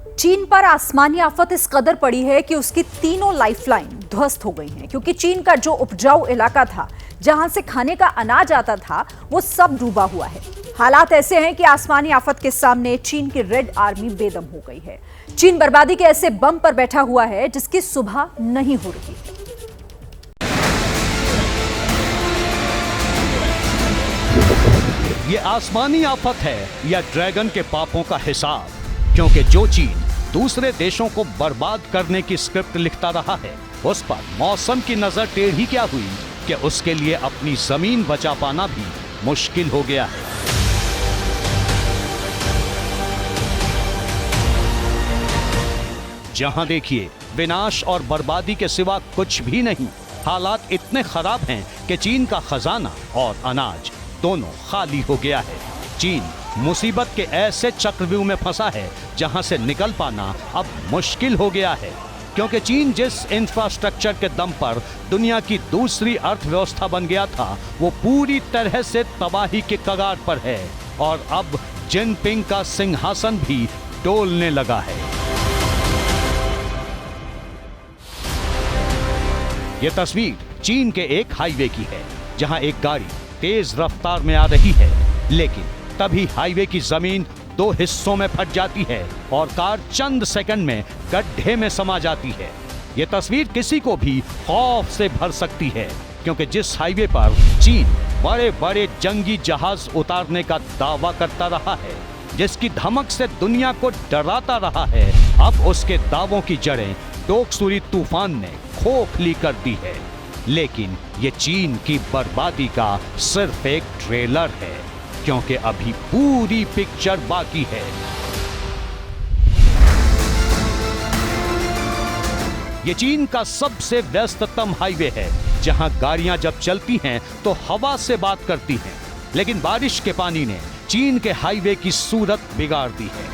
चीन पर आसमानी आफत इस कदर पड़ी है कि उसकी तीनों लाइफलाइन ध्वस्त हो गई हैं, क्योंकि चीन का जो उपजाऊ इलाका था, जहां से खाने का अनाज आता था, वो सब डूबा हुआ है। हालात ऐसे हैं कि आसमानी आफत के सामने चीन की रेड आर्मी बेदम हो गई है। चीन बर्बादी के ऐसे बम पर बैठा हुआ है जिसकी सुबह नहीं हो रही है। ये आसमानी आफत है या ड्रैगन के पापों का हिसाब, क्योंकि जो चीन दूसरे देशों को बर्बाद करने की स्क्रिप्ट लिखता रहा है, उस पर मौसम की नजर टेढ़ी क्या हुई कि उसके लिए अपनी जमीन बचा पाना भी मुश्किल हो गया है। जहां देखिए विनाश और बर्बादी के सिवा कुछ भी नहीं। हालात इतने खराब हैं कि चीन का खजाना और अनाज दोनों खाली हो गया है। चीन मुसीबत के ऐसे चक्रव्यूह में फंसा है जहां से निकल पाना अब मुश्किल हो गया है, क्योंकि चीन जिस इंफ्रास्ट्रक्चर के दम पर दुनिया की दूसरी अर्थव्यवस्था बन गया था, वो पूरी तरह से तबाही के कगार पर है और अब जिनपिंग का सिंहासन भी डोलने लगा है। यह तस्वीर चीन के एक हाईवे की है, जहां एक गाड़ी तेज रफ्तार में आ रही है, लेकिन तभी हाईवे की जमीन दो हिस्सों में फट जाती है और कार चंद सेकंड में गड्ढे में समा जाती है। यह तस्वीर किसी को भी खौफ से भर सकती है, क्योंकि जिस हाईवे पर चीन बड़े बड़े जंगी जहाज उतारने का दावा करता रहा है, जिसकी धमक से दुनिया को डराता रहा है, अब उसके दावों की जड़ें डोकसुरी तूफान ने खोखली कर दी है। लेकिन ये चीन की बर्बादी का सिर्फ एक ट्रेलर है, क्योंकि अभी पूरी पिक्चर बाकी है। ये चीन का सबसे व्यस्ततम हाईवे है, जहां गाड़ियां जब चलती हैं तो हवा से बात करती हैं, लेकिन बारिश के पानी ने चीन के हाईवे की सूरत बिगाड़ दी है।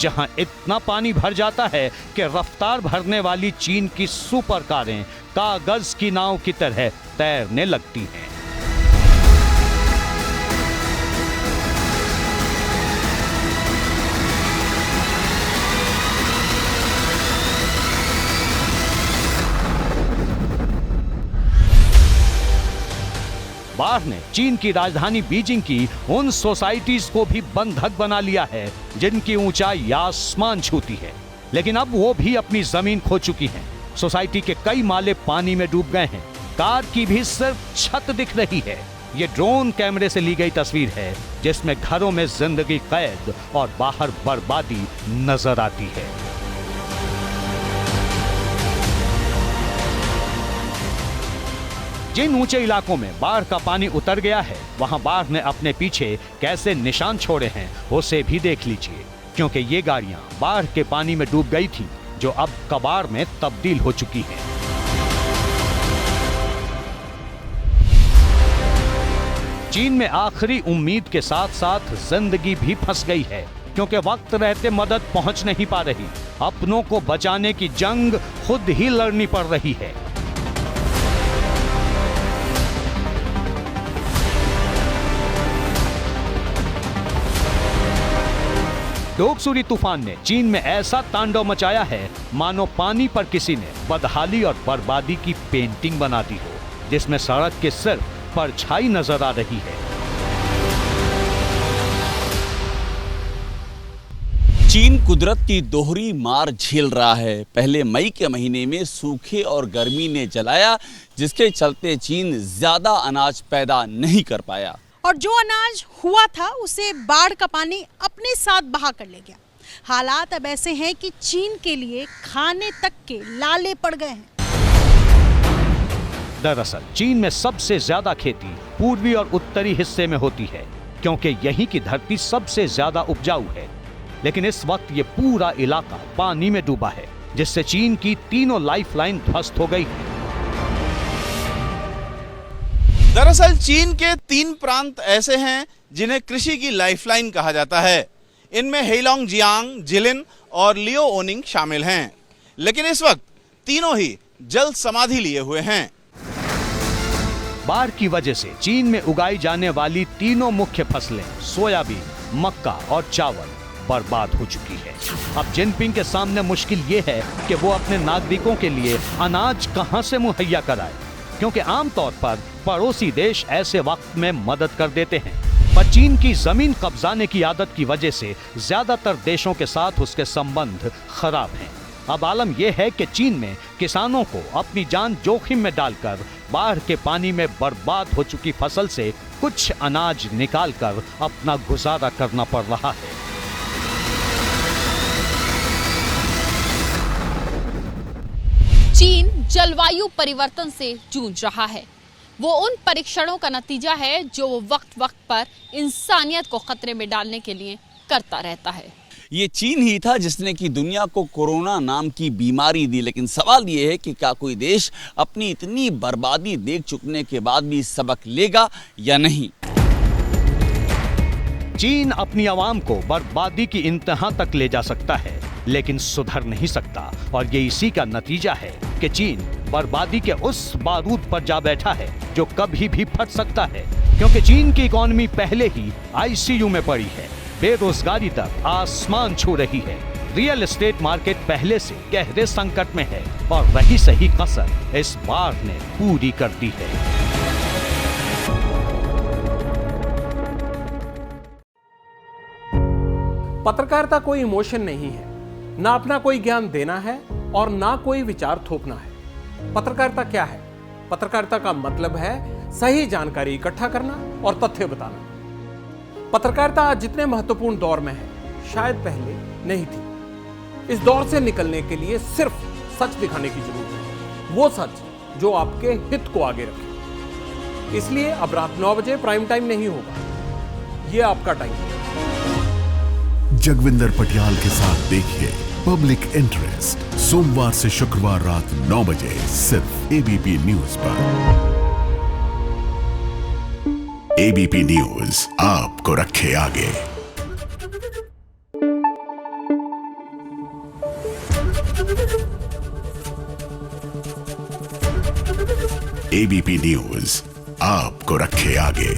जहां इतना पानी भर जाता है कि रफ्तार भरने वाली चीन की सुपर कारें कागज की नाव की तरह तैरने लगती हैं। बाढ़ ने चीन की राजधानी बीजिंग की उन सोसाइटीज को भी बंधक बना लिया है जिनकी ऊंचाई आसमान छूती है, लेकिन अब वो भी अपनी जमीन खो चुकी हैं। सोसाइटी के कई माले पानी में डूब गए हैं, कार की भी सिर्फ छत दिख रही है। ये ड्रोन कैमरे से ली गई तस्वीर है, जिसमें घरों में जिंदगी कैद और बाहर बर्बादी नजर आती है। जिन ऊंचे इलाकों में बाढ़ का पानी उतर गया है, वहां बाढ़ ने अपने पीछे कैसे निशान छोड़े हैं उसे भी देख लीजिए, क्योंकि ये गाड़ियां बाढ़ के पानी में डूब गई थी, जो अब कबाड़ में तब्दील हो चुकी हैं। चीन में आखिरी उम्मीद के साथ साथ जिंदगी भी फंस गई है, क्योंकि वक्त रहते मदद पहुंच नहीं पा रही। अपनों को बचाने की जंग खुद ही लड़नी पड़ रही है। डोकसुरी तूफान ने चीन में ऐसा तांडव मचाया है, मानो पानी पर किसी ने बदहाली और बर्बादी की पेंटिंग बना दी हो, जिसमें सड़क के सिर्फ परछाई नजर आ रही है। चीन कुदरत की दोहरी मार झेल रहा है। पहले मई के महीने में सूखे और गर्मी ने जलाया, जिसके चलते चीन ज्यादा अनाज पैदा नहीं कर पाया, और जो अनाज हुआ था उसे बाढ़ का पानी अपने साथ बहा कर ले गया। हालात अब ऐसे हैं कि चीन के लिए खाने तक के लाले पड़ गए हैं। दरअसल चीन में सबसे ज्यादा खेती पूर्वी और उत्तरी हिस्से में होती है, क्योंकि यहीं की धरती सबसे ज्यादा उपजाऊ है। लेकिन इस वक्त ये पूरा इलाका पानी में डूबा है, जिससे चीन की तीनों लाइफलाइन ध्वस्त हो गई है। दरअसल चीन के 3 प्रांत ऐसे हैं जिन्हें कृषि की लाइफलाइन कहा जाता है। इनमें हेलोंगजियांग, जिलिन और लियोओनिंग शामिल हैं, लेकिन इस वक्त तीनों ही जल समाधि लिए हुए हैं। बाढ़ की वजह से चीन में उगाई जाने वाली तीनों मुख्य फसलें सोयाबीन, मक्का और चावल बर्बाद हो चुकी है। अब जिनपिंग के सामने मुश्किल ये है कि वो अपने नागरिकों के लिए अनाज कहां से मुहैया कराए, क्योंकि आमतौर पर पड़ोसी देश ऐसे वक्त में मदद कर देते हैं, पर चीन की जमीन कब्जाने की आदत की वजह से ज्यादातर देशों के साथ उसके संबंध खराब हैं। अब आलम यह है कि चीन में किसानों को अपनी जान जोखिम में डालकर बाढ़ के पानी में बर्बाद हो चुकी फसल से कुछ अनाज निकालकर अपना गुजारा करना पड़ रहा है। चीन जलवायु परिवर्तन से जूझ रहा है। वो उन परीक्षणों का नतीजा है जो वो वक्त वक्त पर इंसानियत को खतरे में डालने के लिए करता रहता है। ये चीन ही था जिसने की दुनिया को कोरोना नाम की बीमारी दी, लेकिन सवाल ये है कि क्या कोई देश अपनी इतनी बर्बादी देख चुकने के बाद भी सबक लेगा या नहीं। चीन अपनी आवाम को बर्बादी की इंतहा तक ले जा सकता है, लेकिन सुधर नहीं सकता, और ये इसी का नतीजा है कि चीन बर्बादी के उस बारूद पर जा बैठा है जो कभी भी फट सकता है, क्योंकि चीन की इकोनॉमी पहले ही आईसीयू में पड़ी है, बेरोजगारी तक आसमान छू रही है, रियल एस्टेट मार्केट पहले से गहरे संकट में है, और वही सही कसर इस बाढ़ ने पूरी कर दी है। पत्रकारिता कोई इमोशन नहीं है, ना अपना कोई ज्ञान देना है और ना कोई विचार थोपना है। पत्रकारिता क्या है? पत्रकारिता का मतलब है सही जानकारी इकट्ठा करना और तथ्य बताना। पत्रकारिता आज जितने महत्वपूर्ण दौर में है, शायद पहले नहीं थी। इस दौर से निकलने के लिए सिर्फ सच दिखाने की जरूरत है, वो सच जो आपके हित को आगे रखे। इसलिए अब रात 9 बजे प्राइम टाइम नहीं होगा, ये आपका टाइम है। जगविंदर पटियाल के साथ देखिए पब्लिक इंटरेस्ट, सोमवार से शुक्रवार रात 9 बजे सिर्फ एबीपी न्यूज पर। एबीपी न्यूज आपको रखे आगे। एबीपी न्यूज आपको रखे आगे।